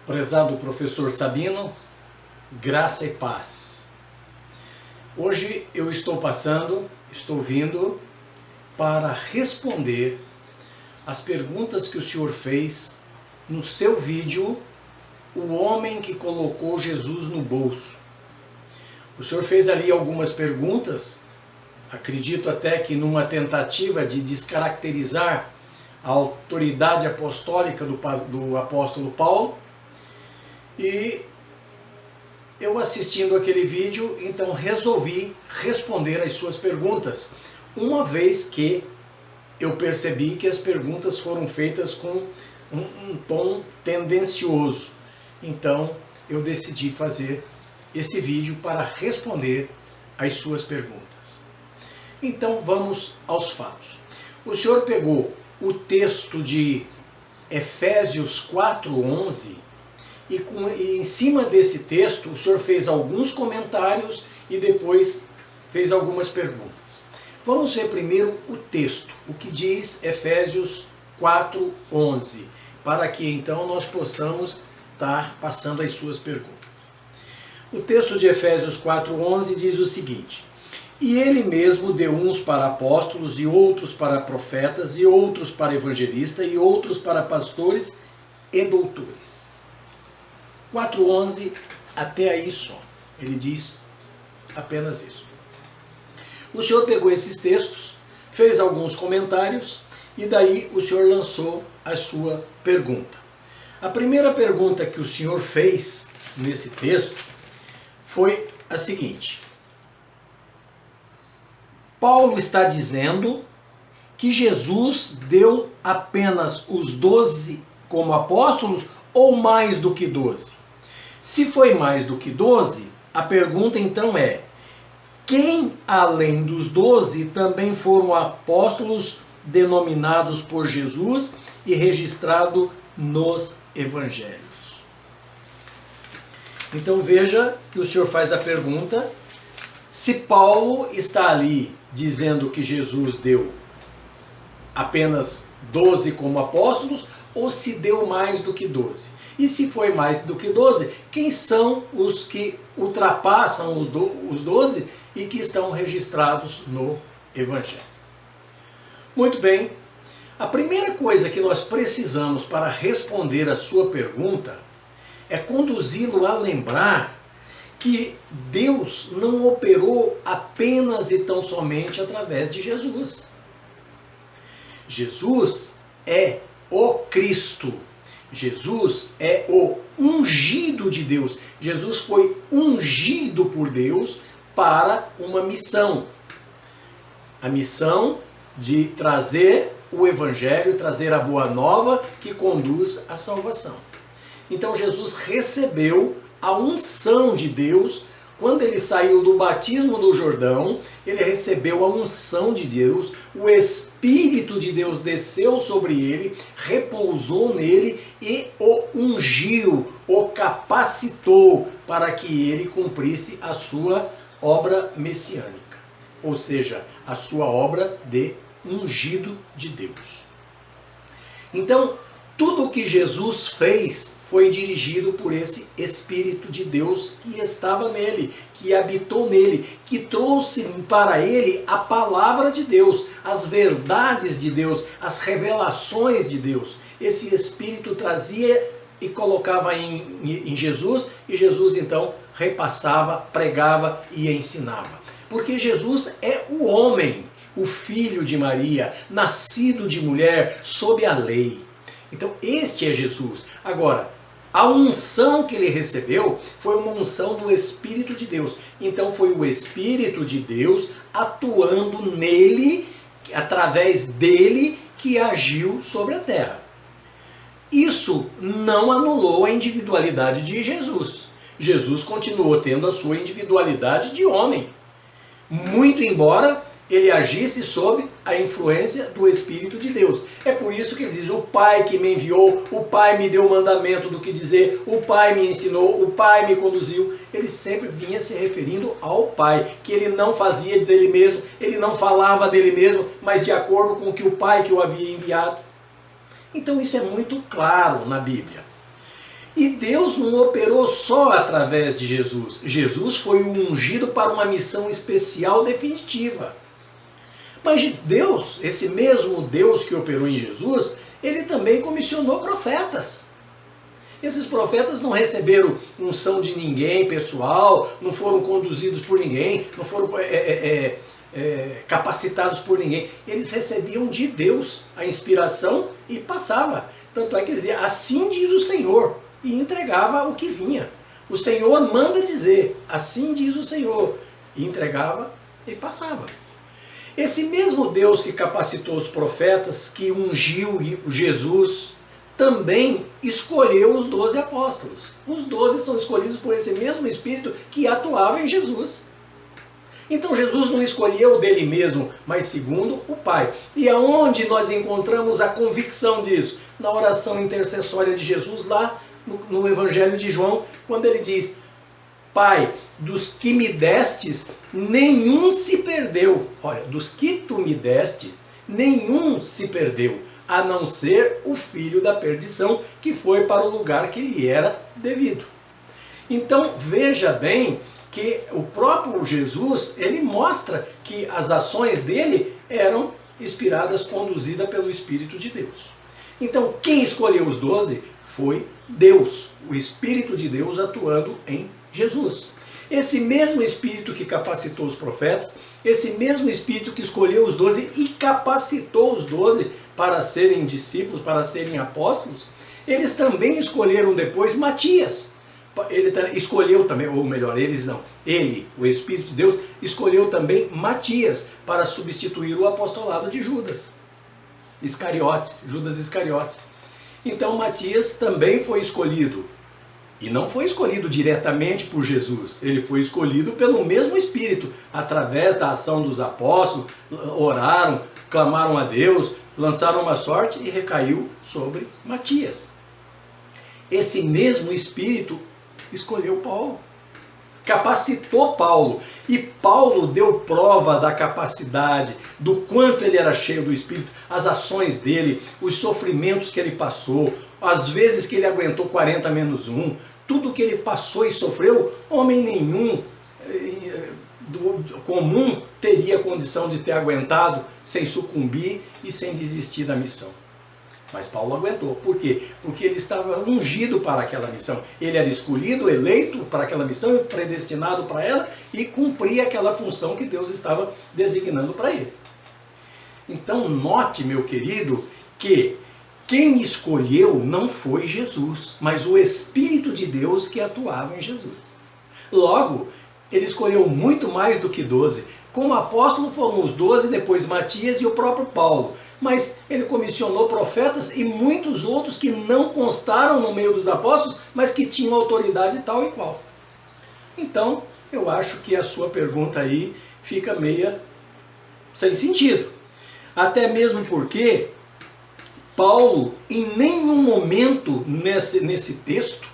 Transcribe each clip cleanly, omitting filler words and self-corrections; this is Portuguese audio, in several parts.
Prezado professor Sabino, graça e paz. Hoje eu estou vindo para responder as perguntas que o senhor fez no seu vídeo, O Homem que Colocou Jesus no Bolso. O senhor fez ali algumas perguntas, acredito até que numa tentativa de descaracterizar a autoridade apostólica do apóstolo Paulo. E eu, assistindo aquele vídeo, então resolvi responder às suas perguntas, uma vez que eu percebi que as perguntas foram feitas com um tom tendencioso. Então eu decidi fazer esse vídeo para responder às suas perguntas. Então vamos aos fatos. O senhor pegou o texto de Efésios 4:11 e em cima desse texto o senhor fez alguns comentários e depois fez algumas perguntas. Vamos ver primeiro o texto, o que diz Efésios 4:11, para que então nós possamos estar passando as suas perguntas. O texto de Efésios 4:11 diz o seguinte: E ele mesmo deu uns para apóstolos, e outros para profetas, e outros para evangelistas, e outros para pastores e doutores. 4:11 até aí só. Ele diz apenas isso. O senhor pegou esses textos, fez alguns comentários, e daí o senhor lançou a sua pergunta. A primeira pergunta que o senhor fez nesse texto foi a seguinte: Paulo está dizendo que Jesus deu apenas os 12 como apóstolos ou mais do que 12? Se foi mais do que 12, a pergunta então é: quem além dos 12 também foram apóstolos denominados por Jesus e registrado nos evangelhos? Então veja que o senhor faz a pergunta se Paulo está ali dizendo que Jesus deu apenas 12 como apóstolos ou se deu mais do que 12. E se foi mais do que 12, quem são os que ultrapassam os 12 e que estão registrados no Evangelho? Muito bem, a primeira coisa que nós precisamos para responder a sua pergunta é conduzi-lo a lembrar que Deus não operou apenas e tão somente através de Jesus. Jesus é o Cristo. Jesus é o ungido de Deus. Jesus foi ungido por Deus para uma missão. A missão de trazer o Evangelho, trazer a boa nova que conduz à salvação. Então Jesus recebeu a unção de Deus. Quando ele saiu do batismo do Jordão, ele recebeu a unção de Deus, o Espírito de Deus desceu sobre ele, repousou nele e o ungiu, o capacitou para que ele cumprisse a sua obra messiânica, ou seja, a sua obra de ungido de Deus. Então, tudo o que Jesus fez foi dirigido por esse Espírito de Deus que estava nele, que habitou nele, que trouxe para ele a palavra de Deus, as verdades de Deus, as revelações de Deus. Esse Espírito trazia e colocava em Jesus, e Jesus então repassava, pregava e ensinava. Porque Jesus é o homem, o filho de Maria, nascido de mulher, sob a lei. Então este é Jesus. Agora, a unção que ele recebeu foi uma unção do Espírito de Deus. Então foi o Espírito de Deus atuando nele, através dele, que agiu sobre a terra. Isso não anulou a individualidade de Jesus. Jesus continuou tendo a sua individualidade de homem. Muito embora ele agisse sob a influência do Espírito de Deus. É por isso que ele diz: o Pai que me enviou, o Pai me deu o mandamento do que dizer, o Pai me ensinou, o Pai me conduziu. Ele sempre vinha se referindo ao Pai, que ele não fazia dele mesmo, ele não falava dele mesmo, mas de acordo com o que o Pai que o havia enviado. Então isso é muito claro na Bíblia. E Deus não operou só através de Jesus. Jesus foi o ungido para uma missão especial definitiva. Mas Deus, esse mesmo Deus que operou em Jesus, ele também comissionou profetas. Esses profetas não receberam unção de ninguém pessoal, não foram conduzidos por ninguém, não foram capacitados por ninguém. Eles recebiam de Deus a inspiração e passava. Tanto é que eles diziam, assim diz o Senhor, e entregava o que vinha. O Senhor manda dizer, assim diz o Senhor, e entregava e passava. Esse mesmo Deus que capacitou os profetas, que ungiu Jesus, também escolheu os 12 apóstolos. Os 12 são escolhidos por esse mesmo Espírito que atuava em Jesus. Então Jesus não escolheu dele mesmo, mas segundo o Pai. E aonde nós encontramos a convicção disso? Na oração intercessória de Jesus, lá no Evangelho de João, quando ele diz, Pai, dos que me destes, nenhum se perdeu. Olha, dos que tu me deste, nenhum se perdeu, a não ser o filho da perdição, que foi para o lugar que lhe era devido. Então, veja bem que o próprio Jesus, ele mostra que as ações dele eram inspiradas, conduzidas pelo Espírito de Deus. Então, quem escolheu os 12 foi Deus, o Espírito de Deus atuando em Jesus. Esse mesmo Espírito que capacitou os profetas, esse mesmo Espírito que escolheu os 12 e capacitou os 12 para serem discípulos, para serem apóstolos, eles também escolheram depois Matias. Ele escolheu também, ou melhor, eles não, ele, o Espírito de Deus, escolheu também Matias para substituir o apostolado de Judas Iscariotes. Então Matias também foi escolhido. E não foi escolhido diretamente por Jesus, ele foi escolhido pelo mesmo Espírito, através da ação dos apóstolos, oraram, clamaram a Deus, lançaram uma sorte e recaiu sobre Matias. Esse mesmo Espírito escolheu Paulo, capacitou Paulo, e Paulo deu prova da capacidade, do quanto ele era cheio do Espírito, as ações dele, os sofrimentos que ele passou, as vezes que ele aguentou 40 menos 1, tudo que ele passou e sofreu, homem nenhum comum teria condição de ter aguentado sem sucumbir e sem desistir da missão. Mas Paulo aguentou. Por quê? Porque ele estava ungido para aquela missão. Ele era escolhido, eleito para aquela missão, predestinado para ela e cumpria aquela função que Deus estava designando para ele. Então note, meu querido, que quem escolheu não foi Jesus, mas o Espírito de Deus que atuava em Jesus. Logo, ele escolheu muito mais do que 12. Como apóstolo foram os 12, depois Matias e o próprio Paulo. Mas ele comissionou profetas e muitos outros que não constaram no meio dos apóstolos, mas que tinham autoridade tal e qual. Então, eu acho que a sua pergunta aí fica meia sem sentido. Até mesmo porque Paulo, em nenhum momento nesse texto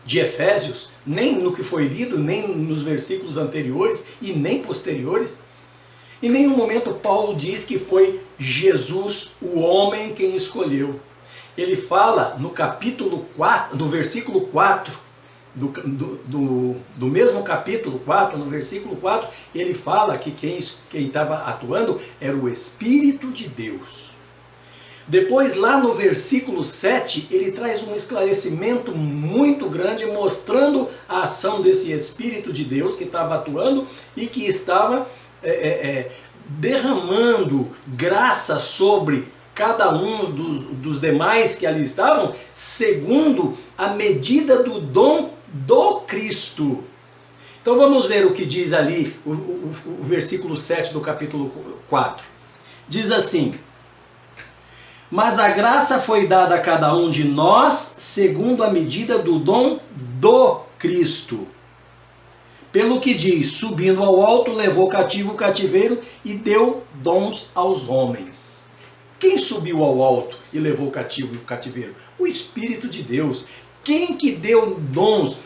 de Efésios, nem no que foi lido, nem nos versículos anteriores e nem posteriores, em nenhum momento Paulo diz que foi Jesus, o homem, quem escolheu. Ele fala no capítulo 4, no versículo 4, do mesmo capítulo 4, no versículo 4, ele fala que quem estava atuando era o Espírito de Deus. Depois, lá no versículo 7, ele traz um esclarecimento muito grande, mostrando a ação desse Espírito de Deus que estava atuando e que estava derramando graça sobre cada um dos demais que ali estavam, segundo a medida do dom do Cristo. Então vamos ver o que diz ali o versículo 7 do capítulo 4. Diz assim: mas a graça foi dada a cada um de nós segundo a medida do dom do Cristo. Pelo que diz, subindo ao alto, levou cativo o cativeiro e deu dons aos homens. Quem subiu ao alto e levou cativo o cativeiro? O Espírito de Deus. Quem que deu dons,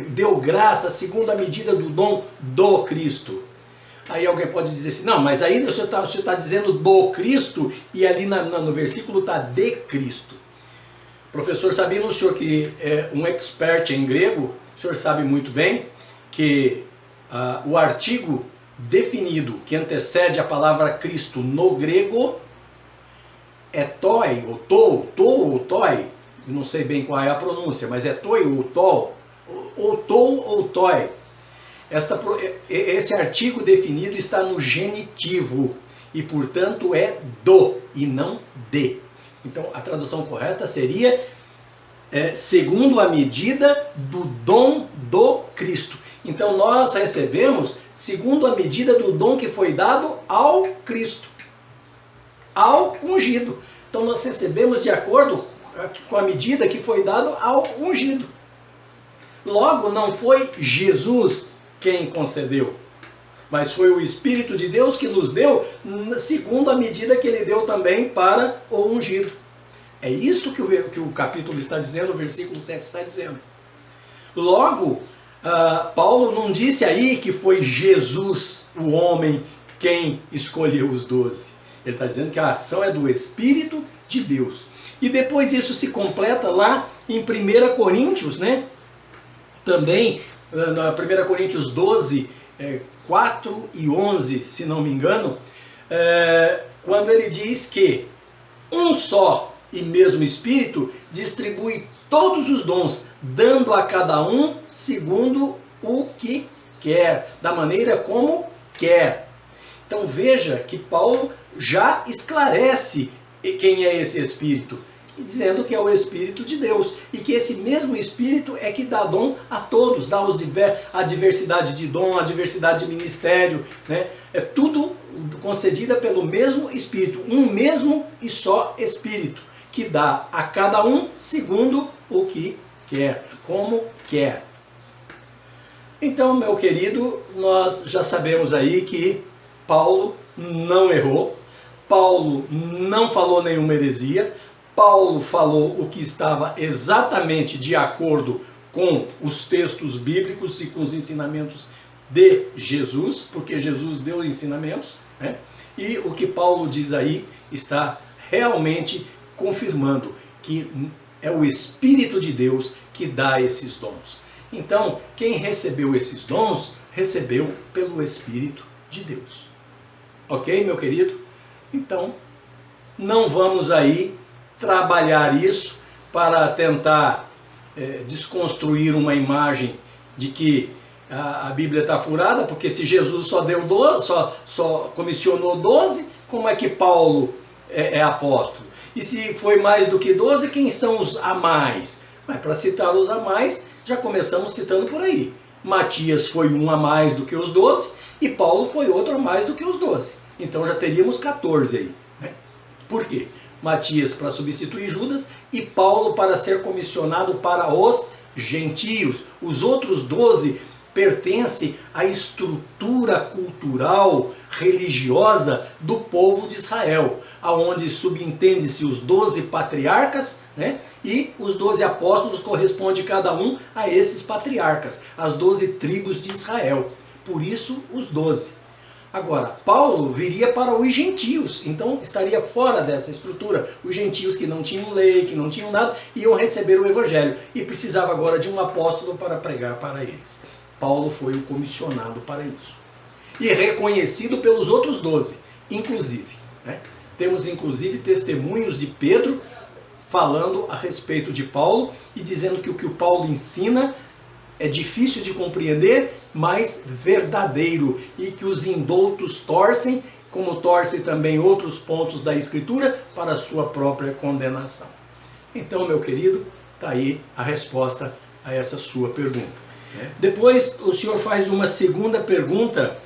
deu graça segundo a medida do dom do Cristo? Aí alguém pode dizer assim, não, mas aí o senhor está dizendo do Cristo e ali no versículo está de Cristo. Professor Sabino, o senhor que é um expert em grego, o senhor sabe muito bem que o artigo definido que antecede a palavra Cristo no grego é toi, ou tou ou toi, não sei bem qual é a pronúncia, mas é toi ou tou, ou toi. Esse artigo definido está no genitivo e, portanto, é do e não de. Então, a tradução correta seria segundo a medida do dom do Cristo. Então, nós recebemos segundo a medida do dom que foi dado ao Cristo, ao ungido. Então, nós recebemos de acordo com a medida que foi dado ao ungido. Logo, não foi Jesus quem concedeu, mas foi o Espírito de Deus que nos deu, segundo a medida que ele deu também para o ungido. É isto que o capítulo está dizendo, o versículo 7 está dizendo. Logo, Paulo não disse aí que foi Jesus, o homem, quem escolheu os 12. Ele está dizendo que a ação é do Espírito de Deus. E depois isso se completa lá em 1 Coríntios, né? Também, na 1 Coríntios 12, 4 e 11, se não me engano, quando ele diz que um só e mesmo Espírito distribui todos os dons, dando a cada um segundo o que quer, da maneira como quer. Então veja que Paulo já esclarece quem é esse Espírito, dizendo que é o Espírito de Deus, e que esse mesmo Espírito é que dá dom a todos, dá a diversidade de dom, a diversidade de ministério, né? É tudo concedida pelo mesmo Espírito, um mesmo e só Espírito, que dá a cada um segundo o que quer, como quer. Então, meu querido, nós já sabemos aí que Paulo não errou, Paulo não falou nenhuma heresia, Paulo falou o que estava exatamente de acordo com os textos bíblicos e com os ensinamentos de Jesus, porque Jesus deu ensinamentos, né? E o que Paulo diz aí está realmente confirmando que é o Espírito de Deus que dá esses dons. Então, quem recebeu esses dons, recebeu pelo Espírito de Deus. Ok, meu querido? Então, não vamos aí trabalhar isso para tentar desconstruir uma imagem de que a Bíblia está furada, porque se Jesus só deu 12, só comissionou 12, como é que Paulo é apóstolo? E se foi mais do que 12, quem são os a mais? Mas para citar os a mais, já começamos citando por aí. Matias foi um a mais do que os 12 e Paulo foi outro a mais do que os 12. Então já teríamos 14 aí, né? Por quê? Matias para substituir Judas e Paulo para ser comissionado para os gentios. Os outros 12 pertencem à estrutura cultural, religiosa do povo de Israel, aonde subentende-se os 12 patriarcas, né? E os 12 apóstolos correspondem cada um a esses patriarcas, as 12 tribos de Israel. Por isso, os 12. Agora, Paulo viria para os gentios, então estaria fora dessa estrutura. Os gentios que não tinham lei, que não tinham nada, iam receber o evangelho e precisava agora de um apóstolo para pregar para eles. Paulo foi o comissionado para isso. E reconhecido pelos outros 12, inclusive, né? Temos inclusive testemunhos de Pedro falando a respeito de Paulo e dizendo que o que o Paulo ensina é difícil de compreender, mas verdadeiro, e que os indoutos torcem, como torcem também outros pontos da Escritura, para a sua própria condenação. Então, meu querido, está aí a resposta a essa sua pergunta. Depois, o senhor faz uma segunda pergunta.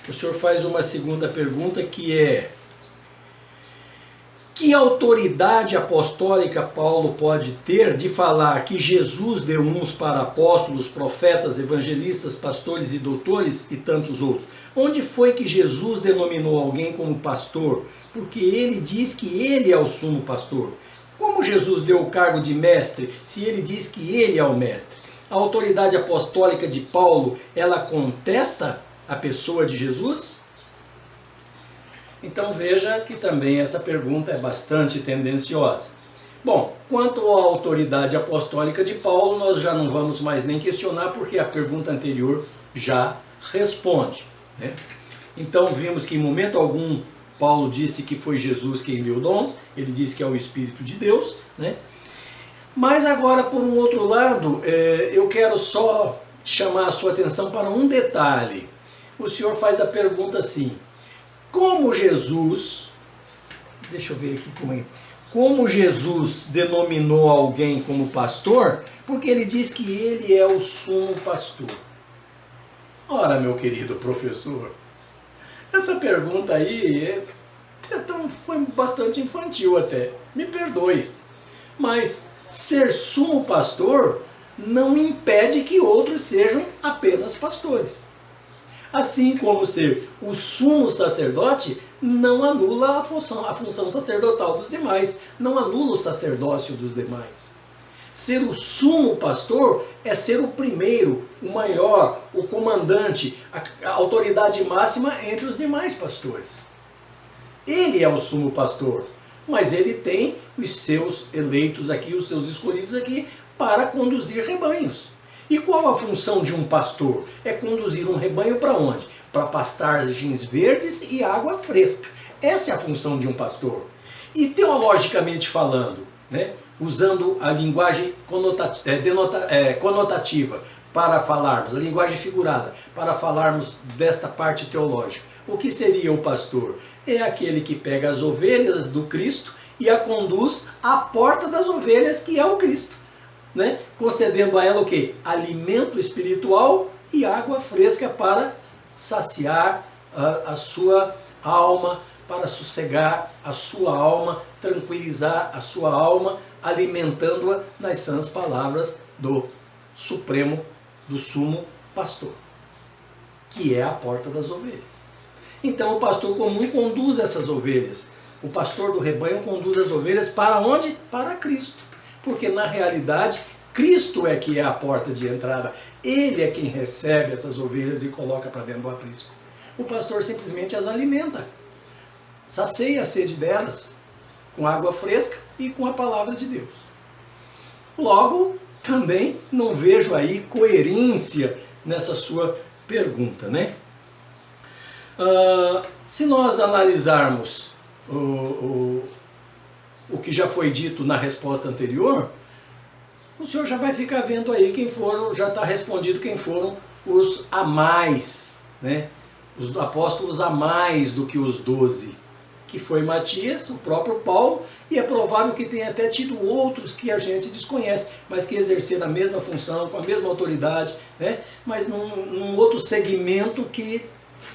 O senhor faz uma segunda pergunta que é: que autoridade apostólica Paulo pode ter de falar que Jesus deu uns para apóstolos, profetas, evangelistas, pastores e doutores e tantos outros? Onde foi que Jesus denominou alguém como pastor? Porque ele diz que ele é o sumo pastor. Como Jesus deu o cargo de mestre se ele diz que ele é o mestre? A autoridade apostólica de Paulo, ela contesta a pessoa de Jesus? Então veja que também essa pergunta é bastante tendenciosa. Bom, quanto à autoridade apostólica de Paulo, nós já não vamos mais nem questionar, porque a pergunta anterior já responde, né? Então vimos que em momento algum Paulo disse que foi Jesus quem deu dons, ele disse que é o Espírito de Deus, né? Mas agora, por um outro lado, eu quero só chamar a sua atenção para um detalhe. O senhor faz a pergunta assim: como Jesus, deixa eu ver aqui como Jesus denominou alguém como pastor, porque ele diz que ele é o sumo pastor. Ora, meu querido professor, essa pergunta aí foi bastante infantil até, me perdoe. Mas ser sumo pastor não impede que outros sejam apenas pastores. Assim como ser o sumo sacerdote não anula a função sacerdotal dos demais, não anula o sacerdócio dos demais. Ser o sumo pastor é ser o primeiro, o maior, o comandante, a autoridade máxima entre os demais pastores. Ele é o sumo pastor, mas ele tem os seus eleitos aqui, os seus escolhidos aqui, para conduzir rebanhos. E qual a função de um pastor? É conduzir um rebanho para onde? Para pastagens verdes e água fresca. Essa é a função de um pastor. E teologicamente falando, né, usando a linguagem conotativa para falarmos, a linguagem figurada, para falarmos desta parte teológica, o que seria o pastor? É aquele que pega as ovelhas do Cristo e a conduz à porta das ovelhas, que é o Cristo, né? Concedendo a ela o quê? Alimento espiritual e água fresca para saciar a sua alma, para sossegar a sua alma, tranquilizar a sua alma, alimentando-a nas sãs palavras do Supremo, do Sumo Pastor, que é a porta das ovelhas. Então o pastor comum conduz essas ovelhas. O pastor do rebanho conduz as ovelhas para onde? Para Cristo. Porque na realidade, Cristo é que é a porta de entrada. Ele é quem recebe essas ovelhas e coloca para dentro do aprisco. O pastor simplesmente as alimenta. Sacia a sede delas com água fresca e com a palavra de Deus. Logo, também não vejo aí coerência nessa sua pergunta, né? Se nós analisarmos o que já foi dito na resposta anterior, o senhor já vai ficar vendo aí quem foram, já está respondido quem foram os a mais, né? Os apóstolos a mais do que os 12, que foi Matias, o próprio Paulo, e é provável que tenha até tido outros que a gente desconhece, mas que exerceram a mesma função, com a mesma autoridade, né? Mas num outro segmento que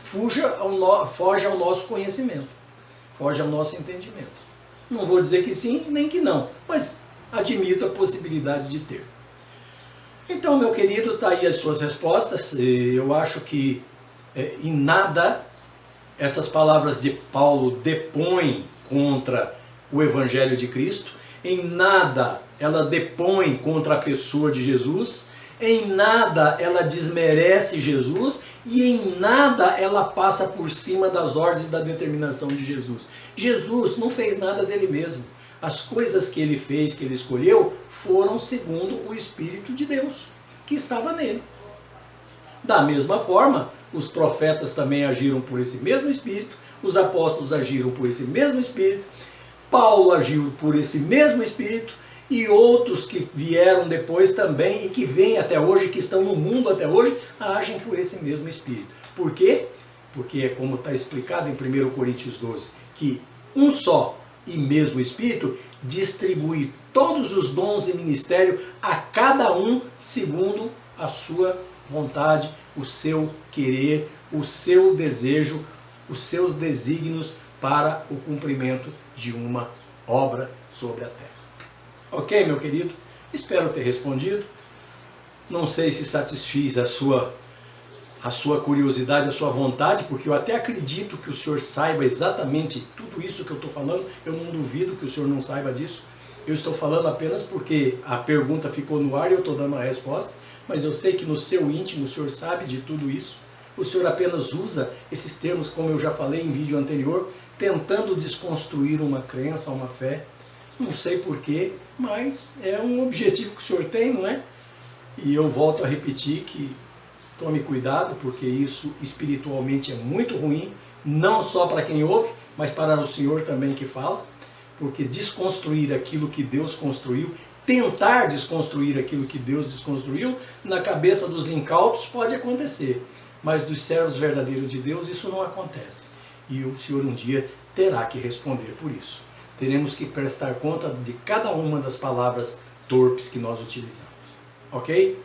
foge ao nosso conhecimento, foge ao nosso entendimento. Não vou dizer que sim, nem que não, mas admito a possibilidade de ter. Então, meu querido, está aí as suas respostas. Eu acho que em nada essas palavras de Paulo depõem contra o Evangelho de Cristo, em nada ela depõe contra a pessoa de Jesus, em nada ela desmerece Jesus e em nada ela passa por cima das ordens e da determinação de Jesus. Jesus não fez nada dele mesmo. As coisas que ele fez, que ele escolheu, foram segundo o Espírito de Deus, que estava nele. Da mesma forma, os profetas também agiram por esse mesmo Espírito, os apóstolos agiram por esse mesmo Espírito, Paulo agiu por esse mesmo Espírito, e outros que vieram depois também e que vêm até hoje, que estão no mundo até hoje, agem por esse mesmo Espírito. Por quê? Porque é como está explicado em 1 Coríntios 12, que um só e mesmo Espírito distribui todos os dons e ministério a cada um segundo a sua vontade, o seu querer, o seu desejo, os seus desígnios para o cumprimento de uma obra sobre a terra. Ok, meu querido? Espero ter respondido. Não sei se satisfiz a sua curiosidade, a sua vontade, porque eu até acredito que o senhor saiba exatamente tudo isso que eu estou falando. Eu não duvido que o senhor não saiba disso. Eu estou falando apenas porque a pergunta ficou no ar e eu estou dando a resposta, mas eu sei que no seu íntimo o senhor sabe de tudo isso, o Senhor apenas usa esses termos, como eu já falei em vídeo anterior, tentando desconstruir uma crença, uma fé. Não sei porquê, mas é um objetivo que o Senhor tem, não é? E eu volto a repetir que tome cuidado, porque isso espiritualmente é muito ruim, não só para quem ouve, mas para o Senhor também que fala, porque desconstruir aquilo que Deus construiu, tentar desconstruir aquilo que Deus desconstruiu, na cabeça dos incautos pode acontecer, mas dos servos verdadeiros de Deus isso não acontece. E o Senhor um dia terá que responder por isso. Teremos que prestar conta de cada uma das palavras torpes que nós utilizamos. Ok?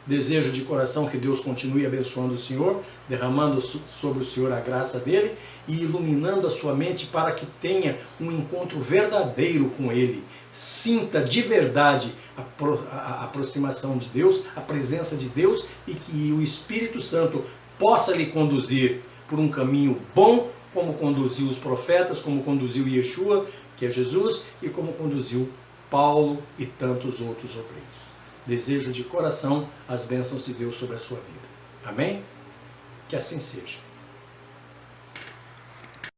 Desejo de coração que Deus continue abençoando o Senhor, derramando sobre o Senhor a graça dele e iluminando a sua mente para que tenha um encontro verdadeiro com Ele. Sinta de verdade a aproximação de Deus, a presença de Deus, e que o Espírito Santo possa lhe conduzir por um caminho bom, como conduziu os profetas, como conduziu Yeshua, que é Jesus, e como conduziu Paulo e tantos outros obreiros. Desejo de coração as bênçãos de Deus sobre a sua vida. Amém? Que assim seja.